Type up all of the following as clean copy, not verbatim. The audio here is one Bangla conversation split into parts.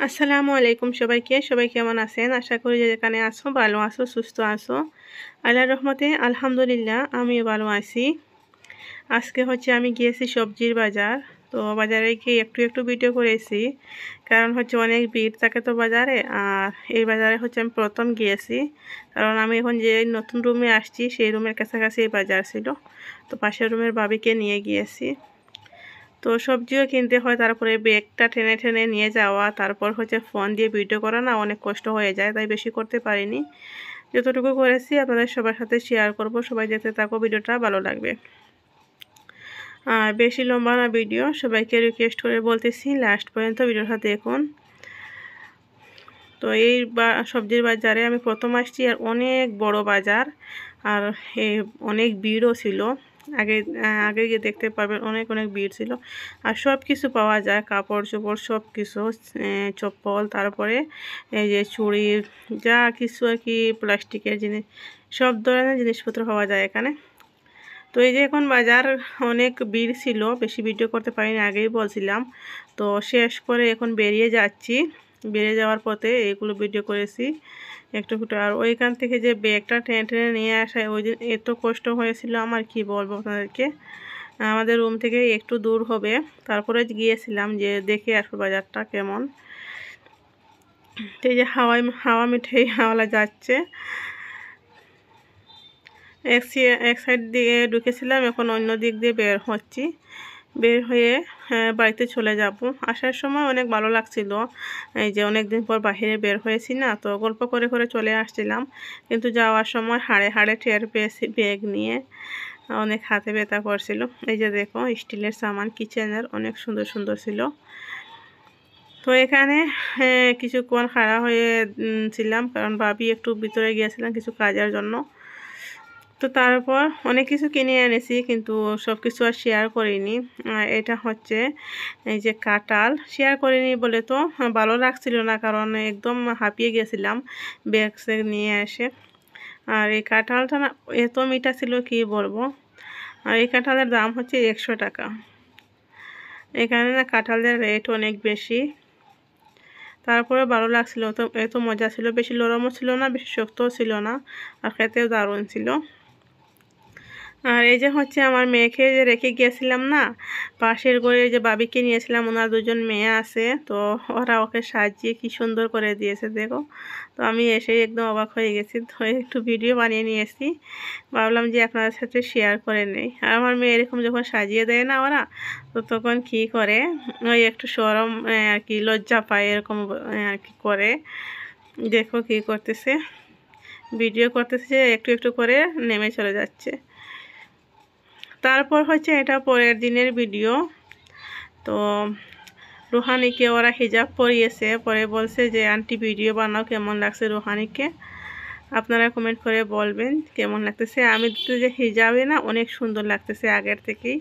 আসসালামু আলাইকুম সবাই কেমন আছেন? আশা করি যে যেখানে আছো ভালো আছো, সুস্থ আছো। আল্লাহর রহমতে আলহামদুলিল্লাহ আমিও ভালো আছি। আজকে হচ্ছে আমি গিয়েছি সবজির বাজার। তো বাজারে গিয়ে একটু ভিডিও করেছি। কারণ হচ্ছে অনেক ভিড় থাকে তো বাজারে। আর এই বাজারে হচ্ছে আমি প্রথম গিয়েছি। কারণ আমি এখন যে নতুন রুমে আসছি সেই রুমের কাছাকাছি এই বাজার ছিল। তো পাশের রুমের ভাবিকে নিয়ে গিয়েছি। তো সবজিও কিনতে হয়, তারপরে ব্যাগটা টেনে টেনে নিয়ে যাওয়া, তারপর হচ্ছে ফোন দিয়ে ভিডিও করা না অনেক কষ্ট হয়ে যায়, তাই বেশি করতে পারিনি। যতটুকু করেছি আপনাদের সবার সাথে শেয়ার করব। সবাই যেতে থাকো, ভিডিওটা ভালো লাগবে। আর বেশি লম্বা না ভিডিও, সবাইকে রিকোয়েস্ট করে বলতেছি লাস্ট পর্যন্ত ভিডিওটা দেখুন। তো এই সবজির বাজারে আমি প্রথম আসছি, আর অনেক বড় বাজার, আর অনেক ভিড়ও ছিল। আগে আগে গিয়ে দেখতে পারবেন অনেক ভিড় ছিল। আর সব কিছু পাওয়া যায়, কাপড় চোপড় সব কিছু, চপ্পল, তারপরে এই যে চুড়ি, যা কিছু আর কি প্লাস্টিকের জিনিস, সব ধরনের জিনিসপত্র পাওয়া যায় এখানে। তো এই যে এখন বাজার অনেক ভিড় ছিল, বেশি ভিডিও করতে পারিনি, আগেই বলছিলাম। তো শেষ করে এখন বেরিয়ে যাচ্ছি। বেরিয়ে যাওয়ার পথে এইগুলো ভিডিও করেছি একটু। আর ওইখান থেকে যে ব্যাগটা টেনে টেনে নিয়ে আসা, ওই দিন এত কষ্ট হয়েছিল আমার, কি বলবো আপনাদেরকে। আমাদের রুম থেকে একটু দূর হবে, তারপরে গিয়েছিলাম যে দেখে আসবো বাজারটা কেমন। এই যে হাওয়া মিঠাই হাওয়ালা যাচ্ছে। এক সাইড দিয়ে ঢুকেছিলাম, এখন অন্য দিক দিয়ে বের হচ্ছি। বের হয়ে বাড়িতে চলে যাব। আসার সময় অনেক ভালো লাগছিল, এই যে অনেক দিন পর বাহিরে বের হয়েছি না, তো গল্প করে করে চলে আসছিলাম। কিন্তু যাওয়ার সময় হাড়ে হাড়ে টের পেয়েছি ব্যাগ নিয়ে, অনেক হাতে ব্যথা করছিল। এই যে দেখো স্টিলের সামান, কিচেনের অনেক সুন্দর সুন্দর ছিল। তো এখানে কিছুক্ষণ খাড়া হয়ে ছিলাম, কারণ ভাবি একটু ভিতরে গিয়েছিলাম কিছু কাজের জন্য। তো তারপর অনেক কিছু কিনে এনেছি, কিন্তু সব কিছু আর শেয়ার করিনি। এটা হচ্ছে এই যে কাঁঠাল, শেয়ার করিনি বলে তো ভালো লাগছিল না, কারণ একদম হাঁপিয়ে গেছিলাম ব্যাগ স্যাগ নিয়ে এসে। আর এই কাঁঠালটা না এত মিঠা ছিল কি বলবো। আর এই কাঁঠালের দাম হচ্ছে 100 টাকা। এখানে না কাঁঠালের রেট অনেক বেশি। তারপরে ভালো লাগছিল, তো এত মজা ছিল, বেশি নরমও ছিল না, বেশি শক্তও ছিল না, আর খেতেও দারুণ ছিল। আর এই যে হচ্ছে আমার মেয়েকে যে রেখে গিয়েছিলাম না, পাশের ঘরে যে বাবিকে নিয়েছিলাম, ওনার দুজন মেয়ে আছে, তো ওরা ওকে সাজিয়ে কি সুন্দর করে দিয়েছে দেখো। তো আমি এসে একদম অবাক হয়ে গেছি, তো একটু ভিডিও বানিয়ে নিয়েছি, ভাবলাম যে আপনাদের সাথে শেয়ার করে নেই। আর আমার মেয়ে এরকম যখন সাজিয়ে দেয় না ওরা, তো তখন কি করে, ওই একটু শরম আর কি, লজ্জা পায় এরকম আর কি করে। দেখো কি করতেছে, ভিডিও করতেছে, একটু করে নেমে চলে যাচ্ছে। তারপর হচ্ছে এটা পরের দিনের ভিডিও। তো রুহানিকে ওরা হিজাব পরিয়েছে, পরে বলছে যে আন্টি ভিডিও বানাও, কেমন লাগছে রুহানিকে, আপনারা কমেন্ট করে বলবেন কেমন লাগতেছে। আমি তো যে হিজাবে না অনেক সুন্দর লাগতেছে আগের থেকেই,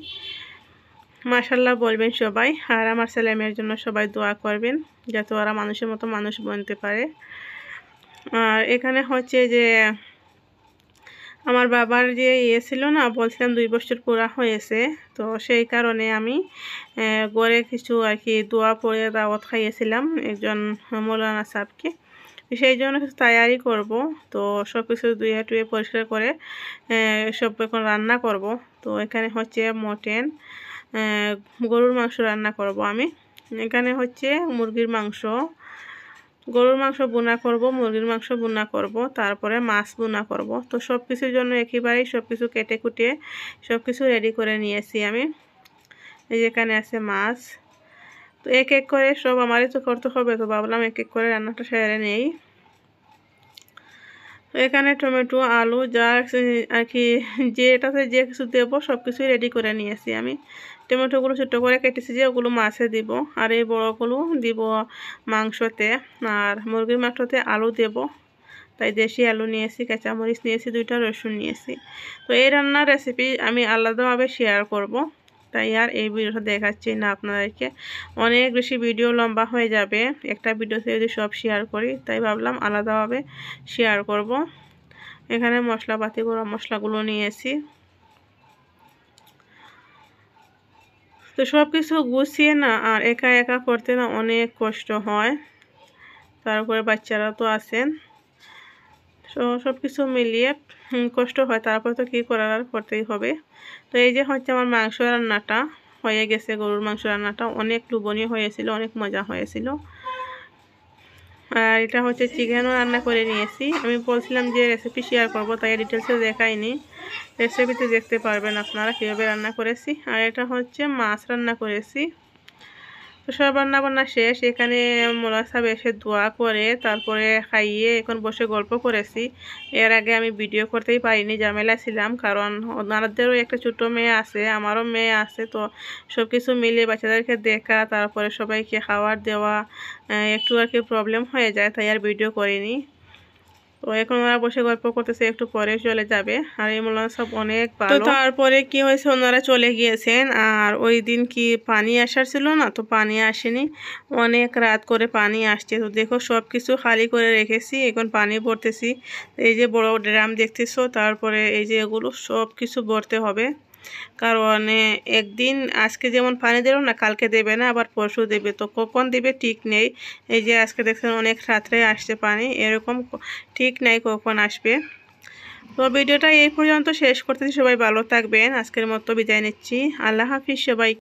মাশাল্লাহ বলবেন সবাই। আর আমার ছেলে মেয়ের জন্য সবাই দোয়া করবেন, যাতে ওরা মানুষের মতো মানুষ বনতে পারে। আর এখানে হচ্ছে যে আমার বাবার যে ছিল না, বলছিলাম 2 বছর পুরা হয়েছে, তো সেই কারণে আমি ঘরে কিছু আর কি দোয়া পড়ে দাওয়াত খাইয়েছিলাম একজন মৌলানা সাহেবকে। সেই জন্য কিছু তৈয়ারি করব। তো সব কিছু ধুয়ে টুয়ে পরিষ্কার করে সব এখন রান্না করব। তো এখানে হচ্ছে মটন, গরুর মাংস রান্না করব আমি। এখানে হচ্ছে মুরগির মাংস, গরুর মাংস বোনা করব, মুরগির মাংস বোনা করব, তারপরে মাছ বোনা করব। তো সব কিছুর জন্য একেবারেই সব কিছু কেটে কুটিয়ে সব কিছু রেডি করে নিয়েছি আমি। এই যেখানে আছে মাছ, তো এক করে সব আমারই তো করতে হবে, তো ভাবলাম এক করে রান্নাটা সেরে নেই। তো এখানে টমেটো, আলু, যা আর কি যেটাতে যে কিছু দেবো সব কিছুই রেডি করে নিয়েছি আমি। টমেটোগুলো ছোটো করে কেটেছি, যে ওগুলো মাছে দিব, আর এই বড়গুলো দিব মাংসতে। আর মুরগির মাংসতে আলু দেব, তাই দেশি আলু নিয়েছি, কাঁচামরিচ নিয়েছি, 2টা রসুন নিয়েছি। তো এই রান্নার রেসিপি আমি আলাদাভাবে শেয়ার করব, তাই আর এই ভিডিওটা দেখাচ্ছি না আপনাদেরকে, অনেক বেশি ভিডিও লম্বা হয়ে যাবে একটা ভিডিওতে যদি সব শেয়ার করি, তাই ভাবলাম আলাদাভাবে শেয়ার করব। এখানে মশলাপাতি গরম মশলাগুলো নিয়েছি। তো সব কিছু গুছিয়ে না আর একা একা করতে না অনেক কষ্ট হয়। তারপরে বাচ্চারা তো আছেন, তো সব কিছু মিলিয়ে কষ্ট হয়, তারপর তো কী করার, আর করতেই হবে। তো এই যে হচ্ছে আমার মাংস রান্নাটা হয়ে গেছে, গরুর মাংস রান্নাটা অনেক লোভনীয় হয়েছিল, অনেক মজা হয়েছিল। আর এটা হচ্ছে চিকেনও রান্না করে নিয়েছি। আমি বলছিলাম যে রেসিপি শেয়ার করবো, তাই ডিটেলসে দেখাইনি, রেসিপিতে দেখতে পারবেন আপনারা কীভাবে রান্না করেছি। আর এটা হচ্ছে মাছ রান্না করেছি। তো সব রান্না বান্না শেষ, এখানে মোলা সাহেব এসে দোয়া করে তারপরে খাইয়ে এখন বসে গল্প করেছি। এর আগে আমি ভিডিও করতেই পারিনি, ঝামেলা ছিলাম, কারণ ওনাদেরও একটা ছোটো মেয়ে আছে, আমারও মেয়ে আছে। তো সব কিছু মিলিয়ে বাচ্চাদেরকে দেখা, তারপরে সবাইকে খাবার দেওয়া একটু আর কি প্রবলেম হয়ে যায়, তাই আর ভিডিও করিনি। তো এখন ওরা বসে গল্প করতেছে, একটু পরে চলে যাবে। আর এই মোলানা সব অনেক ভালো। তো তারপরে কি হয়েছে, ওনারা চলে গিয়েছেন। আর ওই দিন কি পানি আসার ছিল না, তো পানি আসেনি, অনেক রাত করে পানি আসছে। তো দেখো সব কিছু খালি করে রেখেছি, এখন পানি ভরতেছি। এই যে বড় ড্রাম দেখতেছো, তারপরে এই যে এগুলো সব কিছু ভরতে হবে, কারণ একদিন আজকে যেমন পানি দেব না, কালকে দেবে না, আবার পরশু দেবে, তো কখন দেবে ঠিক নেই। এই যে আজকে দেখছেন অনেক রাত্রে আসছে পানি, এরকম ঠিক নাই কখন আসবে। তো ভিডিওটা এই পর্যন্ত শেষ করতেছি, সবাই ভালো থাকবেন, আজকের মতো বিদায় নিচ্ছি, আল্লাহ হাফিজ সবাই।